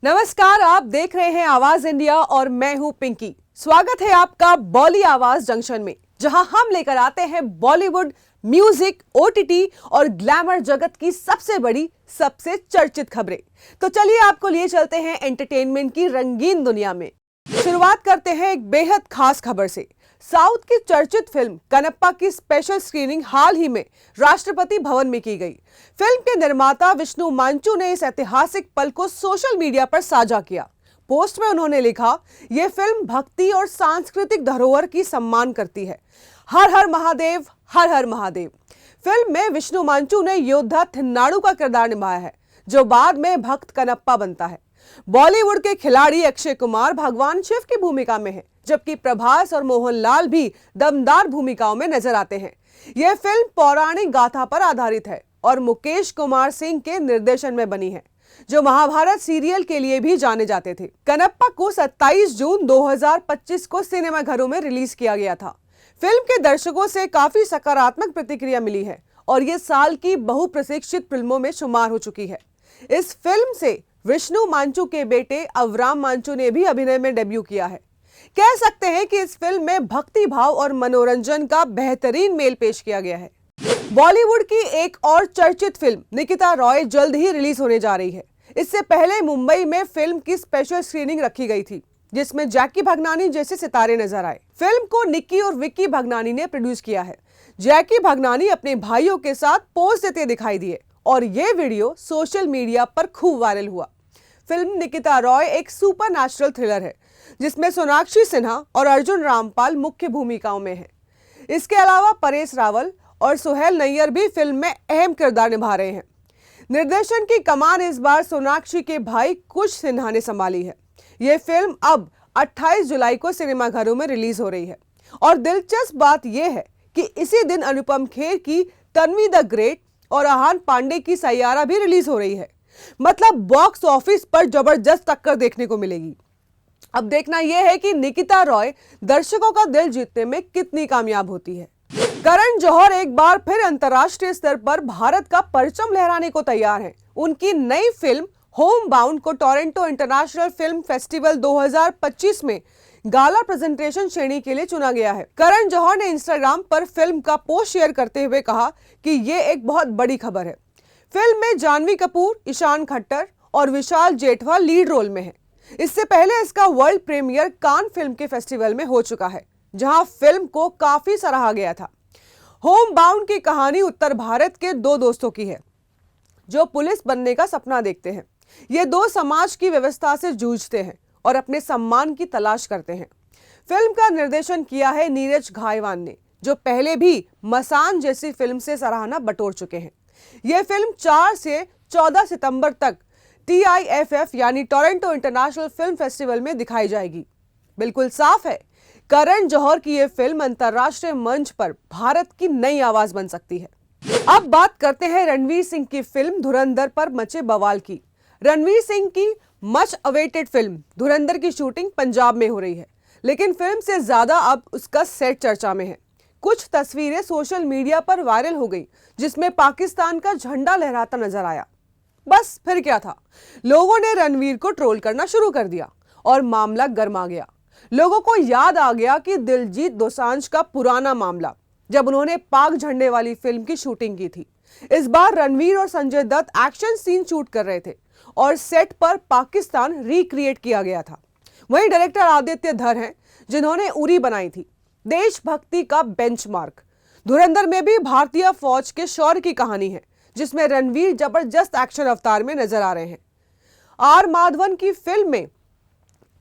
नमस्कार, आप देख रहे हैं आवाज इंडिया और मैं हूं पिंकी। स्वागत है आपका बॉली आवाज जंक्शन में, जहां हम लेकर आते हैं बॉलीवुड, म्यूजिक, ओटीटी और ग्लैमर जगत की सबसे बड़ी, सबसे चर्चित खबरें। तो चलिए आपको लिए चलते हैं एंटरटेनमेंट की रंगीन दुनिया में। शुरुआत करते हैं एक बेहद खास खबर से। साउथ की चर्चित फिल्म कनप्पा की स्पेशल स्क्रीनिंग हाल ही में राष्ट्रपति भवन में की गई। फिल्म के निर्माता विष्णु मांचू ने इस ऐतिहासिक पल को सोशल मीडिया पर साझा किया। पोस्ट में उन्होंने लिखा, यह फिल्म भक्ति और सांस्कृतिक धरोहर की सम्मान करती है। हर हर महादेव, हर हर महादेव। फिल्म में विष्णु मांचू ने योद्धा थिन्नाडु का किरदार निभाया है, जो बाद में भक्त कनप्पा बनता है। बॉलीवुड के खिलाड़ी अक्षय कुमार भगवान शिव की भूमिका में है, जबकि प्रभास और मोहनलाल भी दमदार भूमिकाओं में नजर आते हैं। यह फिल्म पौराणिक गाथा पर आधारित है और मुकेश कुमार सिंह के निर्देशन में बनी है, जो महाभारत सीरियल के लिए भी जाने जाते थे। कनप्पा को 27 जून 2025 को सिनेमाघरों में रिलीज किया गया था। फिल्म के दर्शकों से काफी सकारात्मक प्रतिक्रिया मिली है और ये साल की बहुप्रतीक्षित फिल्मों में शुमार हो चुकी है। इस फिल्म से विष्णु मांचू के बेटे अवराम मांचू ने भी अभिनय में डेब्यू किया है। कह सकते हैं कि इस फिल्म में भक्ति भाव और मनोरंजन का बेहतरीन मेल पेश किया गया है। बॉलीवुड की एक और चर्चित फिल्म निकिता रॉय जल्द ही रिलीज होने जा रही है। इससे पहले मुंबई में फिल्म की स्पेशल स्क्रीनिंग रखी गई थी, जिसमें जैकी भगनानी जैसे सितारे नजर आए। फिल्म को निक्की और विक्की भगनानी ने प्रोड्यूस किया है। जैकी भगनानी अपने भाइयों के साथ पोज देते दिखाई दिए और ये वीडियो सोशल मीडिया पर खूब वायरल हुआ। फिल्म निकिता रॉय एक सुपरनैचुरल थ्रिलर है, जिसमें सोनाक्षी सिन्हा और अर्जुन रामपाल मुख्य भूमिकाओं में हैं। इसके अलावा परेश रावल और सुहेल नैयर भी फिल्म में अहम किरदार निभा रहे हैं। निर्देशन की कमान इस बार सोनाक्षी के भाई कुश सिन्हा ने संभाली है। यह फिल्म अब 28 जुलाई को सिनेमाघरों में रिलीज हो रही है और दिलचस्प बात यह है कि इसी दिन अनुपम खेर की तन्वी द ग्रेट और आहान पांडे की सैयारा भी रिलीज हो रही है। मतलब बॉक्स ऑफिस पर जबरदस्त टक्कर देखने को मिलेगी। अब देखना यह है कि निकिता रॉय दर्शकों का दिल जीतने में कितनी कामयाब होती है। करण जौहर एक बार फिर अंतर्राष्ट्रीय स्तर पर भारत का परचम लहराने को तैयार हैं। उनकी नई फिल्म होम बाउंड को टोरंटो इंटरनेशनल फिल्म फेस्टिवल 2025 में गाला प्रेजेंटेशन श्रेणी के लिए चुना गया है। करण जौहर ने इंस्टाग्राम पर फिल्म का पोस्ट शेयर करते हुए कहा कि ये एक बहुत बड़ी खबर है। फिल्म में जानवी कपूर, ईशान खट्टर और विशाल जेठवा लीड रोल में है। इससे पहले इसका वर्ल्ड प्रीमियर कान फिल्म के फेस्टिवल में हो चुका है, जहां फिल्म को काफी सराहा गया था। होम बाउंड की कहानी उत्तर भारत के दो दोस्तों की है, जो पुलिस बनने का सपना देखते हैं। ये दो समाज की व्यवस्था से जूझते हैं और अपने सम्मान की तलाश करते हैं। फिल्म का निर्देशन किया है नीरज घायवान ने, जो पहले भी मसान जैसी फिल्म से सराहना बटोर चुके हैं। यह फिल्म 4 से 14 सितंबर तक TIFF यानी टोरंटो इंटरनेशनल फिल्म फेस्टिवल में दिखाई जाएगी। बिल्कुल साफ है, करण जौहर की यह फिल्म अंतर्राष्ट्रीय मंच पर भारत की नई आवाज बन सकती है। अब बात करते हैं रणवीर सिंह की फिल्म धुरंधर पर मचे बवाल की। रणवीर सिंह की मच अवेटेड फिल्म धुरंधर की शूटिंग पंजाब में हो रही है, लेकिन फिल्म से ज्यादा अब उसका सेट चर्चा में है। कुछ तस्वीरें सोशल मीडिया पर वायरल हो गई, जिसमें पाकिस्तान का झंडा लहराता नजर आया। बस फिर क्या था, लोगों ने रणवीर को ट्रोल करना शुरू कर दिया और मामला गर्मा गया। लोगों को याद आ गया कि दिलजीत दोसांझ का पुराना मामला, जब उन्होंने पाक झंडे वाली फिल्म की शूटिंग की थी। इस बार रणवीर और Sanjay Dutt action scene shoot कर रहे थे और सेट पर पाकिस्तान रिक्रिएट किया गया था। वहीं डायरेक्टर आदित्य धर हैं, जिन्होंने उरी बनाई थी, देशभक्ति का बेंचमार्क। धुरंधर में भी भारतीय फौज के शौर्य की कहानी है, जिसमें रणवीर जबरदस्त एक्शन अवतार में नजर आ रहे हैं। आर माधवन की फिल्म में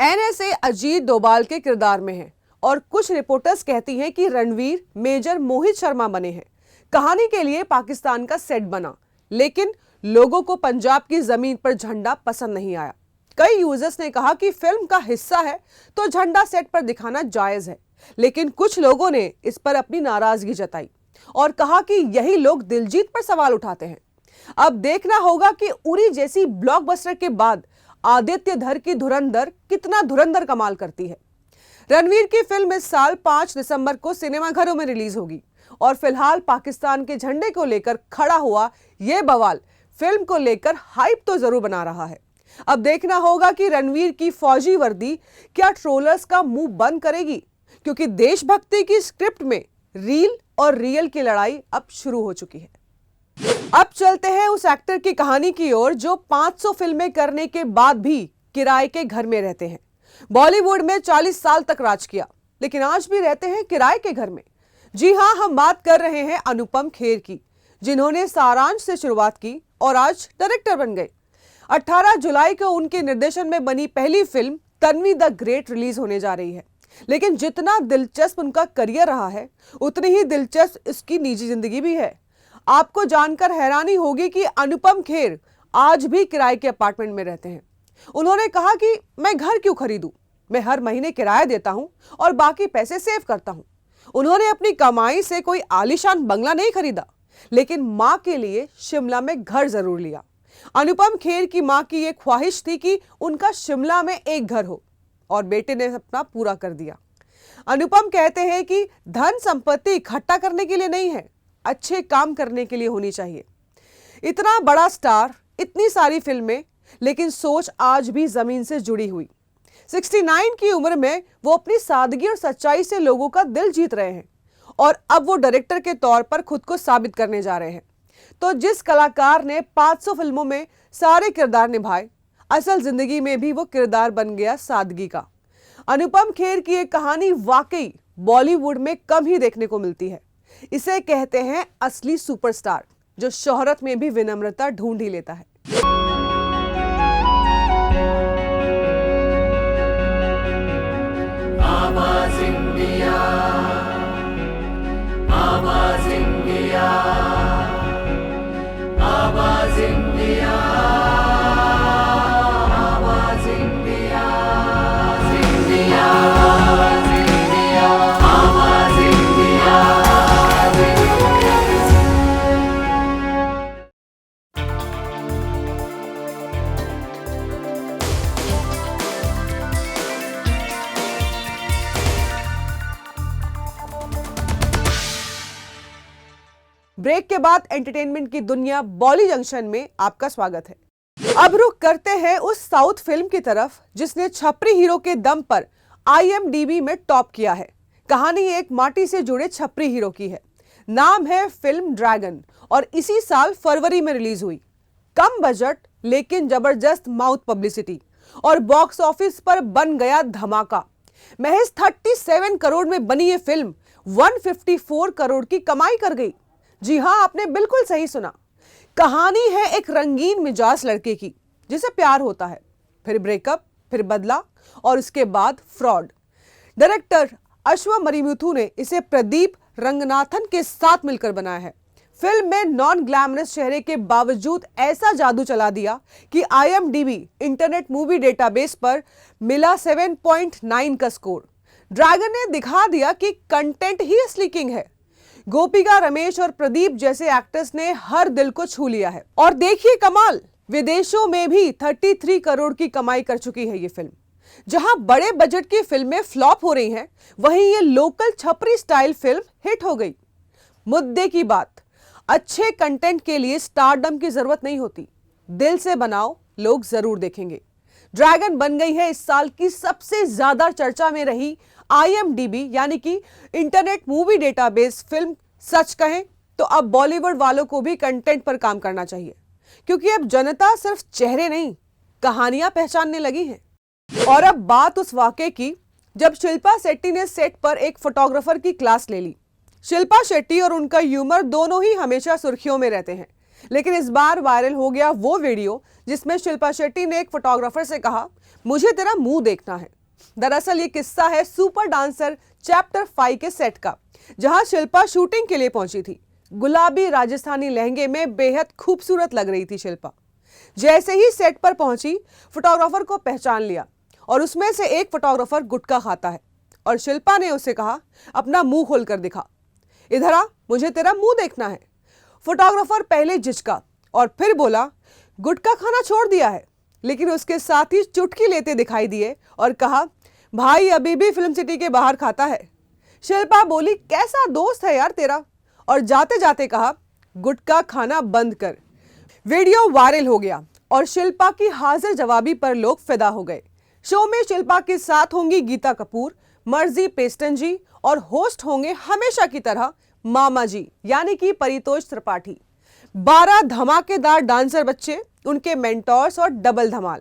NSA अजीत डोभाल के किरदार में है और कुछ रिपोर्टर्स कहती हैं कि रणवीर मेजर मोहित शर्मा बने हैं। कहानी के लिए पाकिस्तान का सेट बना, लेकिन लोगों को पंजाब की जमीन पर झंडा पसंद नहीं आया। कई यूजर्स ने कहा कि फिल्म का हिस्सा है तो झंडा सेट पर दिखाना जायज है, लेकिन कुछ लोगों ने इस पर अपनी नाराजगी जताई और कहा कि यही लोग दिलजीत पर सवाल उठाते हैं। अब देखना होगा कि उरी जैसी ब्लॉकबस्टर के बाद आदित्य धर की धुरंधर कितना धुरंधर कमाल करती है। रणवीर की फिल्म इस साल 5 दिसंबर को सिनेमाघरों में रिलीज होगी और फिलहाल पाकिस्तान के झंडे को लेकर खड़ा हुआ यह बवाल फिल्म को लेकर हाइप तो जरूर बना रहा है। अब देखना होगा कि रणवीर की फौजी वर्दी क्या ट्रोलर्स का मुंह बंद करेगी, क्योंकि देशभक्ति की स्क्रिप्ट में रील और रियल की लड़ाई अब शुरू हो चुकी है। अब चलते हैं उस एक्टर की कहानी की ओर जो 500 फिल्में करने के बाद भी किराए के घर में रहते हैं। बॉलीवुड में 40 साल तक राज किया, लेकिन आज भी रहते हैं किराए के घर में। जी हां, हम बात कर रहे हैं अनुपम खेर की, जिन्होंने सारांश से शुरुआत की और आज डायरेक्टर बन गए। 18 जुलाई को उनके निर्देशन में बनी पहली film Tanvi the great release होने जा रही है। लेकिन जितना दिलचस्प उनका करियर रहा है, उतनी ही दिलचस्प इसकी निजी जिंदगी भी है। आपको जानकर हैरानी होगी कि अनुपम खेर आज भी किराए के अपार्टमेंट में रहते हैं। उन्होंने कहा कि मैं घर क्यों खरीदूं, मैं हर महीने किराया देता हूं और बाकी पैसे सेव करता हूं। उन्होंने अपनी कमाई से कोई आलीशान बंगला नहीं खरीदा, लेकिन मां के लिए शिमला में घर जरूर लिया। अनुपम खेर की मां की यह ख्वाहिश थी कि उनका शिमला में एक घर हो, और बेटे ने सपना पूरा कर दिया। अनुपम कहते हैं कि धन संपत्ति इकट्ठा करने के लिए नहीं है, अच्छे काम करने के लिए होनी चाहिए। इतना बड़ा स्टार, इतनी सारी फिल्में, लेकिन सोच आज भी जमीन से जुड़ी हुई। 69 की उम्र में वो अपनी सादगी और सच्चाई से लोगों का दिल जीत रहे हैं, और अब वो डायरेक्टर के तौर पर खुद को साबित करने जा रहे हैं। तो जिस कलाकार ने 500 फिल्मों में सारे किरदार निभाए, असल जिंदगी में भी वो किरदार बन गया सादगी का। अनुपम खेर की एक कहानी वाकई बॉलीवुड में कम ही देखने को मिलती है। इसे कहते हैं असली सुपरस्टार, जो शोहरत में भी विनम्रता ढूंढ ही लेता है। आवाज इंडिया, आवाज इंडिया, आवाज इंडिया, आवाज इंडिया, इंडिया, इंडिया, आवाज इंडिया। ब्रेक के बाद एंटरटेनमेंट की दुनिया बॉली जंक्शन में आपका स्वागत है। अब रुख करते हैं उस साउथ फिल्म की तरफ जिसने छपरी हीरो के दम पर IMDb में टॉप किया है। कहानी एक माटी से जुड़े छपरी हीरो की है। नाम है फिल्म ड्रैगन, और इसी साल फरवरी में रिलीज हुई। कम बजट लेकिन जबरदस्त माउथ पब्लिसिटी, और बॉक्स ऑफिस पर बन गया धमाका। महज 37 करोड़ में बनी ये फिल्म 154 करोड़ की कमाई कर गई। जी हां, आपने बिल्कुल सही सुना। कहानी है एक रंगीन मिजाज लड़के की जिसे प्यार होता है, फिर ब्रेकअप, फिर बदला, और उसके बाद फ्रॉड। डायरेक्टर अश्व मरिमुथु ने इसे प्रदीप रंगनाथन के साथ मिलकर बनाया है। फिल्म में नॉन ग्लैमरस चेहरे के बावजूद ऐसा जादू चला दिया कि IMDb इंटरनेट मूवी डेटाबेस पर मिला 7.9 का स्कोर। ड्रैगन ने दिखा दिया कि कंटेंट ही असली किंग है। गोपिका, रमेश और प्रदीप जैसे एक्टर्स ने हर दिल को छू लिया है। और देखिए कमाल, विदेशों में भी 33 करोड़ की कमाई कर चुकी है ये फिल्म। जहां बड़े बजट की फिल्में फ्लॉप हो रही हैं, वहीं ये लोकल छपरी स्टाइल फिल्म हिट हो गई। मुद्दे की बात, अच्छे कंटेंट के लिए स्टारडम की जरूरत नहीं होती, दिल से बनाओ, लोग जरूर देखेंगे। ड्रैगन बन गई है इस साल की सबसे ज्यादा चर्चा में रही IMDb यानी कि इंटरनेट मूवी डेटाबेस फिल्म। सच कहें तो अब बॉलीवुड वालों को भी कंटेंट पर काम करना चाहिए, क्योंकि अब जनता सिर्फ चेहरे नहीं, कहानियां पहचानने लगी है। और अब बात उस वाकये की जब शिल्पा शेट्टी ने सेट पर एक फोटोग्राफर की क्लास ले ली। शिल्पा शेट्टी और उनका ह्यूमर दोनों ही हमेशा सुर्खियों में रहते हैं, लेकिन इस बार वायरल हो गया वो वीडियो जिसमें शिल्पा शेट्टी ने एक फोटोग्राफर से कहा, मुझे तेरा मुंह देखना है। दरअसल ये किस्सा है सुपर डांसर चैप्टर 5 के सेट का, जहां शिल्पा शूटिंग के लिए पहुंची थी। गुलाबी राजस्थानी लहंगे में बेहद खूबसूरत लग रही थी शिल्पा। जैसे ही सेट पर पहुंची, फोटोग्राफर को पहचान लिया, और उसमें से एक फोटोग्राफर गुटखा खाता है, और शिल्पा ने उसे कहा, अपना मुंह खोलकर दिखा, इधर आ, मुझे तेरा मुंह देखना है। फोटोग्राफर पहले झिझका और फिर बोला, गुटखा खाना छोड़ दिया है, लेकिन उसके साथ ही चुटकी लेते दिखाई दिए और कहा, भाई अभी भी फिल्म सिटी के बाहर खाता है। शिल्पा बोली, कैसा दोस्त है यार तेरा, और जाते जाते कहा, गुटखा खाना बंद कर। वीडियो वायरल हो गया और शिल्पा की हाजिर जवाबी पर लोग फिदा हो गए। शो में शिल्पा के साथ होंगी गीता कपूर, मर्जी पेस्टन जी और होस्ट होंगे हमेशा की तरह मामा जी यानी कि परितोष त्रिपाठी। 12 धमाकेदार डांसर बच्चे, उनके मेंटोर्स और डबल धमाल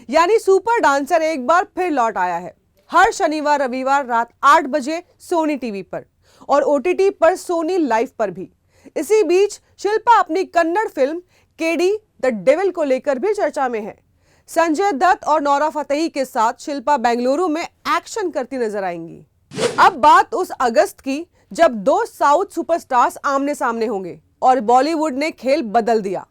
यानी सुपर डांसर एक बार फिर लौट आया है। हर शनिवार रविवार रात 8 बजे सोनी टीवी पर और ओटीटी पर सोनी लाइव पर भी। इसी बीच शिल्पा अपनी Kannada film KD the devil को लेकर भी चर्चा में है। संजय दत्त और नोरा फतेही के साथ शिल्पा बेंगलुरु में एक्शन करती नजर आएंगी। अब बात उस अगस्त की जब दो साउथ सुपरस्टार्स आमने सामने होंगे और बॉलीवुड ने खेल बदल दिया।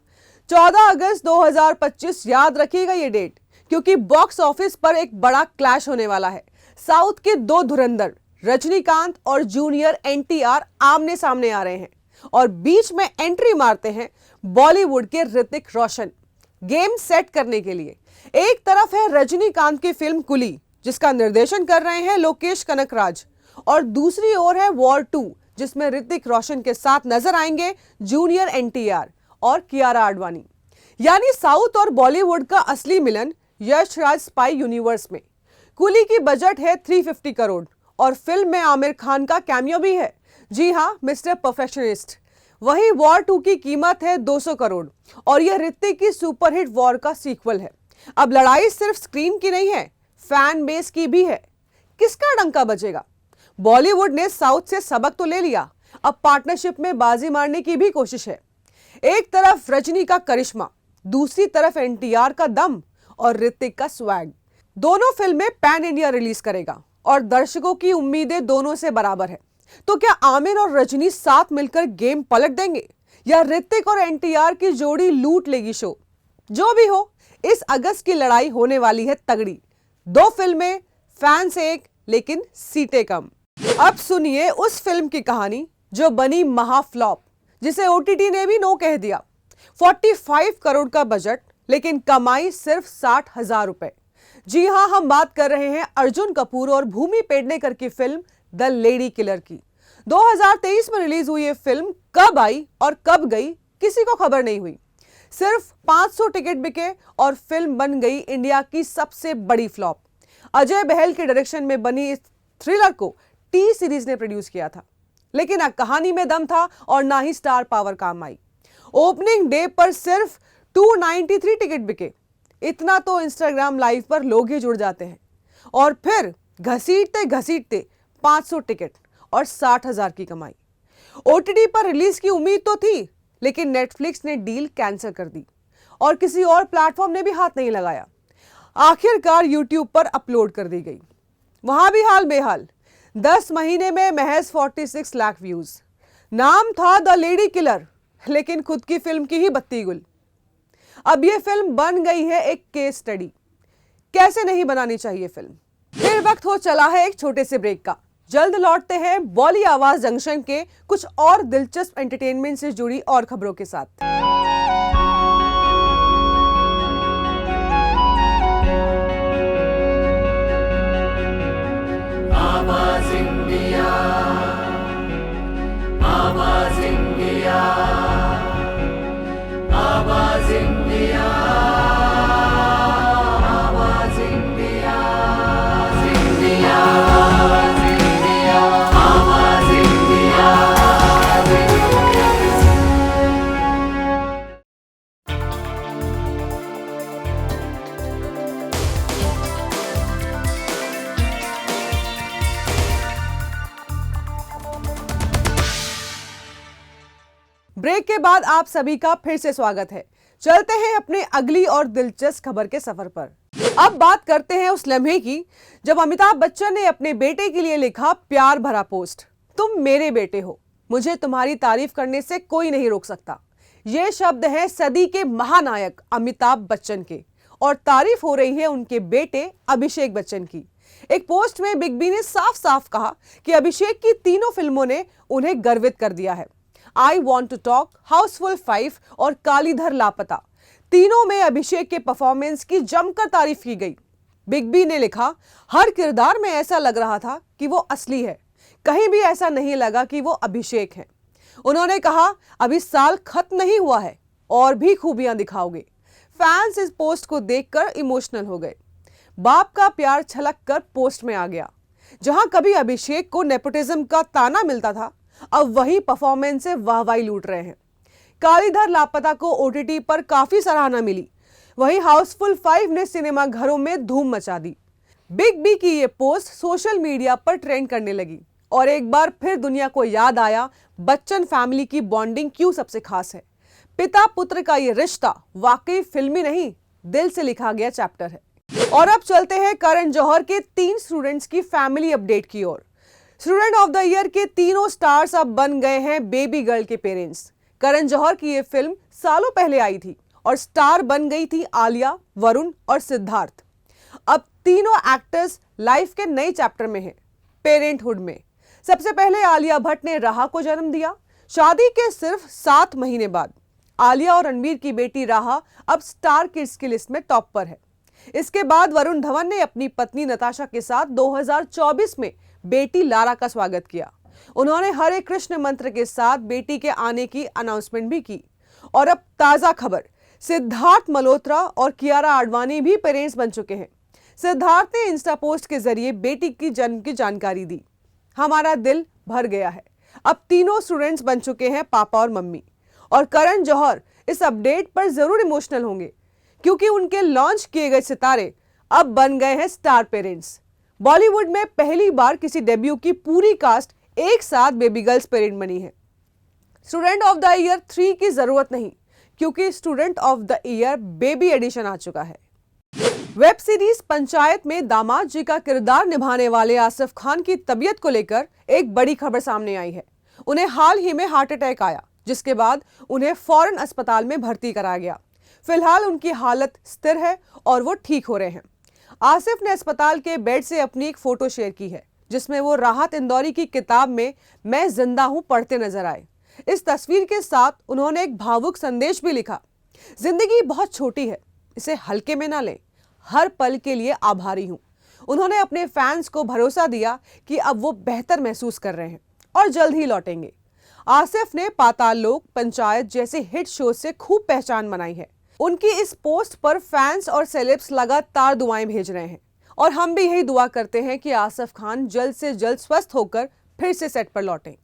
14 अगस्त 2025 याद रखिएगा ये डेट, क्योंकि बॉक्स ऑफिस पर एक बड़ा क्लैश होने वाला है। साउथ के दो धुरंधर रजनीकांत और जूनियर एनटीआर आमने सामने आ रहे हैं और बीच में एंट्री मारते हैं बॉलीवुड के ऋतिक रोशन गेम सेट करने के लिए। एक तरफ है रजनीकांत की फिल्म कुली, जिसका निर्देशन कर रहे हैं लोकेश कनकराज, और दूसरी ओर है वॉर 2, जिसमें ऋतिक रोशन के साथ नजर आएंगे जूनियर एनटीआर और कियारा आडवाणी। यानी साउथ और बॉलीवुड का असली मिलन यश राज स्पाई यूनिवर्स में। कुली की बजट है 350 करोड़ और फिल्म में आमिर खान का कैमियो भी है। जी हां, मिस्टर परफेक्शनिस्ट। वहीं वॉर 2 की कीमत है 200 करोड़ और यह ऋतिक की सुपरहिट वॉर का सीक्वल है। अब लड़ाई सिर्फ स्क्रीन की नहीं है, फैन बेस की भी है। किसका डंका बजेगा? बॉलीवुड ने साउथ से सबक तो ले लिया, अब पार्टनरशिप में बाजी मारने की भी कोशिश है। एक तरफ रजनी का करिश्मा, दूसरी तरफ एनटीआर का दम और ऋतिक का स्वैग। दोनों फिल्में पैन इंडिया रिलीज करेगा और दर्शकों की उम्मीदें दोनों से बराबर है। तो क्या आमिर और रजनी साथ मिलकर गेम पलट देंगे या ऋतिक और एनटीआर की जोड़ी लूट लेगी शो? जो भी हो, इस अगस्त की लड़ाई होने वाली है तगड़ी। दो फिल्में, फैंस एक, लेकिन सीटें कम। अब सुनिए उस फिल्म की कहानी जो बनी महाफ्लॉप, जिसे ओटीटी ने भी नो कह दिया। 45 करोड़ का बजट, लेकिन कमाई सिर्फ 60,000 रुपए। जी हां, हम बात कर रहे हैं अर्जुन कपूर और भूमि पेडनेकर की फिल्म द लेडी किलर की। 2023 में रिलीज हुई ये फिल्म कब आई और कब गई किसी को खबर नहीं हुई। सिर्फ 500 टिकट बिके और फिल्म बन गई इंडिया की सबसे बड़ी फ्लॉप। अजय बहल के डायरेक्शन में बनी इस थ्रिलर को टी सीरीज ने प्रोड्यूस किया था, लेकिन ना कहानी में दम था और ना ही स्टार पावर काम आई। ओपनिंग डे पर सिर्फ 293 टिकट बिके। इतना तो इंस्टाग्राम लाइव पर लोग ही जुड़ जाते हैं। और फिर घसीटते घसीटते 500 टिकट और 60,000 की कमाई। ओटीटी पर रिलीज की उम्मीद तो थी, लेकिन नेटफ्लिक्स ने डील कैंसिल कर दी और किसी और प्लेटफॉर्म ने भी हाथ नहीं लगाया। आखिरकार यूट्यूब पर अपलोड कर दी गई। वहां भी हाल बेहाल। 10 महीने में महज 46 लाख व्यूज। नाम था द लेडी किलर, लेकिन खुद की फिल्म की ही बत्ती गुल। अब यह फिल्म बन गई है एक केस स्टडी। कैसे नहीं बनानी चाहिए फिल्म। फिर वक्त हो चला है एक छोटे से ब्रेक का। जल्द लौटते हैं बॉली आवाज जंक्शन के कुछ और दिलचस्प एंटरटेनमेंट से जुड़ी और खबरों के साथ। आवाज इंडिया, आवाज इंडिया, आवाज इंडिया, आवाज इंडिया, इंडिया, इंडिया, आवाज इंडिया, ब्रेक के बाद आप सभी का फिर से स्वागत है। चलते हैं अपने अगली और दिलचस्प खबर के सफर पर। अब बात करते हैं उस लम्हे की जब अमिताभ बच्चन ने अपने बेटे के लिए लिखा प्यार भरा पोस्ट, तुम मेरे बेटे हो, मुझे तुम्हारी तारीफ करने से कोई नहीं रोक सकता। ये शब्द हैं सदी के महानायक अमिताभ बच्चन के और तारीफ हो रही है उनके बेटे अभिषेक बच्चन की। एक पोस्ट में बिग बी ने साफ साफ कहा कि अभिषेक की तीनों फिल्मों ने उन्हें गर्वित कर दिया है। I want to talk, Housefull 5 और कालीधर लापता, तीनों में अभिषेक के परफॉर्मेंस की जमकर तारीफ की गई। बिग बी ने लिखा, हर किरदार में ऐसा लग रहा था कि वो असली है, कहीं भी ऐसा नहीं लगा कि वो अभिषेक है। उन्होंने कहा, अभी साल खत्म नहीं हुआ है और भी खूबियां दिखाओगे। फैंस इस पोस्ट को देखकर इमोशनल हो गए। बाप का प्यार छलक कर पोस्ट में आ गया। जहां कभी अभिषेक को नेपोटिज्म का ताना मिलता था, अब वही परफॉर्मेंस से वाहवाही लूट रहे हैं। कालीधर लापता को ओटीटी पर काफी सराहना मिली, वहीं हाउसफुल 5 ने सिनेमा घरों में धूम मचा दी। बिग बी की ये पोस्ट सोशल मीडिया पर ट्रेंड करने लगी और एक बार फिर दुनिया को याद आया बच्चन फैमिली की बॉन्डिंग क्यों सबसे खास है। पिता पुत्र का ये रिश्ता वाकई फिल्मी नहीं, दिल से लिखा गया चैप्टर है। और अब चलते हैं करण जौहर के 3 स्टूडेंट्स की फैमिली अपडेट की ओर। स्टूडेंट ऑफ द ईयर के तीनों स्टार्स अब बन गए हैं बेबी गर्ल के पेरेंट्स। करण जौहर की ये फिल्म सालों पहले आई थी और स्टार बन गई थी आलिया, वरुण और सिद्धार्थ। अब तीनों एक्टर्स लाइफ के नए चैप्टर में हैं, पेरेंटहुड में। सबसे पहले आलिया भट्ट ने राहा को जन्म दिया। शादी के सिर्फ 7 महीने बाद आलिया और रणबीर की बेटी राहा अब स्टार किड्स की लिस्ट में टॉप पर है। इसके बाद वरुण धवन ने अपनी पत्नी नताशा के साथ 2024 में बेटी लारा का स्वागत किया। उन्होंने हरे कृष्ण मंत्र के साथ बेटी के आने की अनाउंसमेंट भी की। और अब ताजा खबर, सिद्धार्थ मल्होत्रा और कियारा आडवाणी भी पेरेंट्स बन चुके हैं। सिद्धार्थ ने इंस्टा पोस्ट के जरिए बेटी की जन्म की जानकारी दी। हमारा दिल भर गया है, अब तीनों स्टूडेंट्स बन चुके हैं पापा और मम्मी। और करण जौहर इस अपडेट पर जरूर इमोशनल होंगे, क्योंकि उनके लॉन्च किए गए सितारे अब बन गए हैं स्टार पेरेंट्स। बॉलीवुड में पहली बार किसी डेब्यू की पूरी कास्ट एक साथ बेबी गर्ल्स पेरेंट बनी है। स्टूडेंट ऑफ द ईयर 3 की जरूरत नहीं, क्योंकि student of the year baby edition आ चुका है। वेब सीरीज पंचायत में दामाद जी का किरदार निभाने वाले आसिफ खान की तबीयत को लेकर एक बड़ी खबर सामने आई है। उन्हें हाल ही में हार्ट अटैक आया, जिसके बाद उन्हें फौरन अस्पताल में भर्ती कराया गया। फिलहाल उनकी हालत स्थिर है और वो ठीक हो रहे हैं। आसिफ ने अस्पताल के बेड से अपनी एक फोटो शेयर की है, जिसमें वो राहत इंदौरी की किताब में मैं जिंदा हूं पढ़ते नजर आए। इस तस्वीर के साथ उन्होंने एक भावुक संदेश भी लिखा, जिंदगी बहुत छोटी है, इसे हल्के में ना लें, हर पल के लिए आभारी हूं। उन्होंने अपने फैंस को भरोसा दिया कि अब वो बेहतर महसूस कर रहे हैं और जल्द ही लौटेंगे। आसिफ ने पाताल लोक, पंचायत जैसे हिट शो से खूब पहचान बनाई है। उनकी इस पोस्ट पर फैंस और सेलेब्स लगातार दुआएं भेज रहे हैं और हम भी यही दुआ करते हैं कि आसिफ खान जल्द से जल्द स्वस्थ होकर फिर से सेट पर लौटें।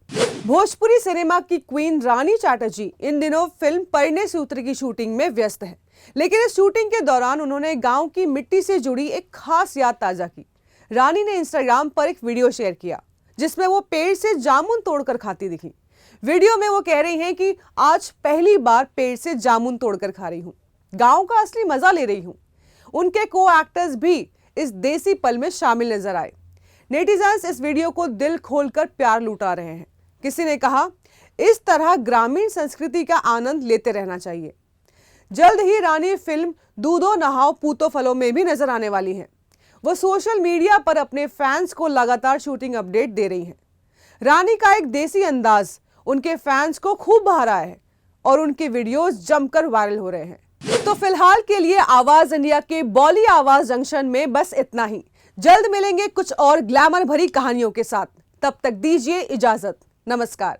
भोजपुरी सिनेमा की क्वीन रानी चैटर्जी इन दिनों फिल्म परिणय सूत्र की शूटिंग में व्यस्त है, लेकिन इस शूटिंग के दौरान उन्होंने गांव की मिट्टी से जुड़ी एक खास याद ताजा की। रानी ने इंस्टाग्राम पर एक वीडियो शेयर किया, जिसमें वो पेड़ से जामुन तोड़कर खाती दिखी। वीडियो में वो कह रही हैं कि आज पहली बार पेड़ से जामुन तोड़कर खा रही हूँ, गांव का असली मजा ले रही हूँ। उनके को एक्टर्स भी इस देसी पल में शामिल नजर आए। नेटिजन्स इस वीडियो को दिल खोलकर प्यार लुटा रहे हैं। किसी ने कहा, इस तरह ग्रामीण संस्कृति का आनंद लेते रहना चाहिए। जल्द ही रानी फिल्म दूधो नहाओ पूतो फलो में भी नजर आने वाली हैं। वो सोशल मीडिया पर अपने फैंस को लगातार शूटिंग अपडेट दे रही हैं। रानी का एक देसी अंदाज उनके फैंस को खूब भा रहा है और उनके वीडियोस जमकर वायरल हो रहे हैं। तो फिलहाल के लिए आवाज इंडिया के बॉली आवाज जंक्शन में बस इतना ही। जल्द मिलेंगे कुछ और ग्लैमर भरी कहानियों के साथ। तब तक दीजिए इजाजत। नमस्कार।